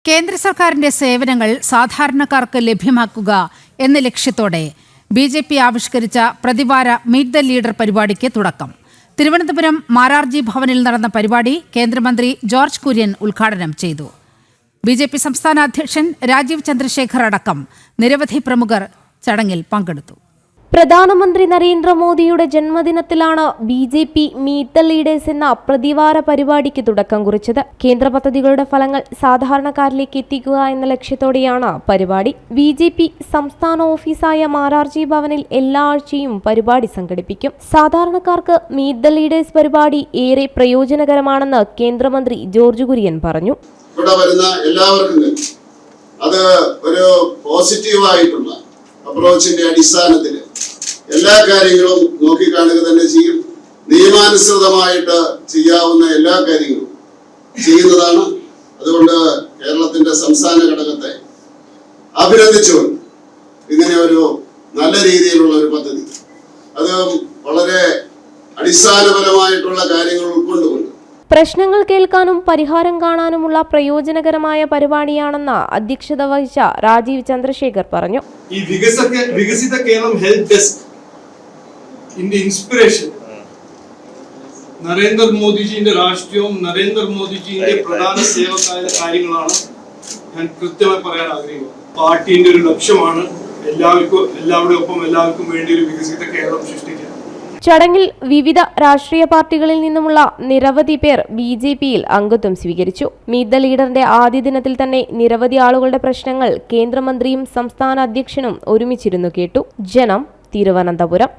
കേന്ദ്ര സർക്കാരിന്റെ സേവനങ്ങൾ സാധാരണക്കാർക്ക് ലഭ്യമാക്കുക എന്ന ലക്ഷ്യത്തോടെ ബിജെപി ആവിഷ്കരിച്ച പ്രതിവാര മീറ്റ് ദ ലീഡർ പരിപാടിക്ക് തുടക്കം. തിരുവനന്തപുരം മാരാർജി ഭവനിൽ നടന്ന പരിപാടി കേന്ദ്രമന്ത്രി ജോർജ് കുര്യൻ ഉദ്ഘാടനം ചെയ്തു. ബിജെപി സംസ്ഥാന അധ്യക്ഷൻ രാജീവ് ചന്ദ്രശേഖർ അടക്കം നിരവധി പ്രമുഖർ ചടങ്ങിൽ പങ്കെടുത്തു. പ്രധാനമന്ത്രി നരേന്ദ്രമോദിയുടെ ജന്മദിനത്തിലാണ് ബിജെപി മീറ്റ് ദ ലീഡേഴ്സ് എന്ന പ്രതിവാര പരിപാടിക്ക് തുടക്കം കുറിച്ചത്. കേന്ദ്ര പദ്ധതികളുടെ ഫലങ്ങൾ സാധാരണക്കാരിലേക്ക് എത്തിക്കുക എന്ന ലക്ഷ്യത്തോടെയാണ് പരിപാടി. ബിജെപി സംസ്ഥാന ഓഫീസായ മാരാർജി ഭവനിൽ എല്ലാ ആഴ്ചയും പരിപാടി സംഘടിപ്പിക്കും. സാധാരണക്കാർക്ക് മീറ്റ് ദ ലീഡേഴ്സ് പരിപാടി ഏറെ പ്രയോജനകരമാണെന്ന് കേന്ദ്രമന്ത്രി ജോർജ് കുര്യൻ പറഞ്ഞു. ഇവിടെ വരുന്ന എല്ലാവർക്കും അത് ഒരു പോസിറ്റീവായിട്ടുള്ള അപ്രോച്ചിന്റെ അടിസ്ഥാനത്തിൽ എല്ലാ കാര്യങ്ങളും നോക്കിക്കാണുക തന്നെ ചെയ്യും. നിയമാനുസൃതമായിട്ട് ചെയ്യാവുന്ന എല്ലാ കാര്യങ്ങളും ചെയ്യുന്നതാണ്. അതുകൊണ്ട് കേരളത്തിന്റെ സംസ്ഥാന ഘടകത്തെ അഭിനന്ദിച്ചുകൊണ്ട് ഇങ്ങനെ ഒരു നല്ല രീതിയിലുള്ള ഒരു പദ്ധതി, അത് വളരെ അടിസ്ഥാനപരമായിട്ടുള്ള കാര്യങ്ങൾ ഉൾക്കൊണ്ടുകൊണ്ട് പ്രശ്നങ്ങൾ കേൾക്കാനും പരിഹാരം കാണാനുമുള്ള പ്രയോജനകരമായ പരിപാടിയാണെന്ന് അധ്യക്ഷത വഹിച്ച രാജീവ് ചന്ദ്രശേഖർ പറഞ്ഞു. ഈ വികസിത കേരളം ഹെൽപ്പ് ഡെസ്ക് ഇതിന്റെ ഇൻസ്പിറേഷൻ നരേന്ദ്രമോദിജിന്റെ രാഷ്ട്രീയവും നരേന്ദ്രമോദിജിന്റെ പ്രധാന സേവകായ കാര്യങ്ങളാണ് ഞാൻ കൃത്യമായി പറയാൻ ആഗ്രഹിക്കുന്നത്. പാർട്ടിന്റെ ഒരു ലക്ഷ്യമാണ് എല്ലാവർക്കും വേണ്ടി ഒരു വികസിത കേരളം സൃഷ്ടിക്കുക. ചടങ്ങിൽ വിവിധ രാഷ്ട്രീയ പാർട്ടികളിൽ നിന്നുമുള്ള നിരവധി പേർ ബിജെപിയിൽ അംഗത്വം സ്വീകരിച്ചു. മീറ്റ് ദ ലീഡറിന്റെ ആദ്യ ദിനത്തിൽ തന്നെ നിരവധി ആളുകളുടെ പ്രശ്നങ്ങൾ കേന്ദ്രമന്ത്രിയും സംസ്ഥാന അധ്യക്ഷനും ഒരുമിച്ചിരുന്നു കേട്ടു. ജനം, തിരുവനന്തപുരം.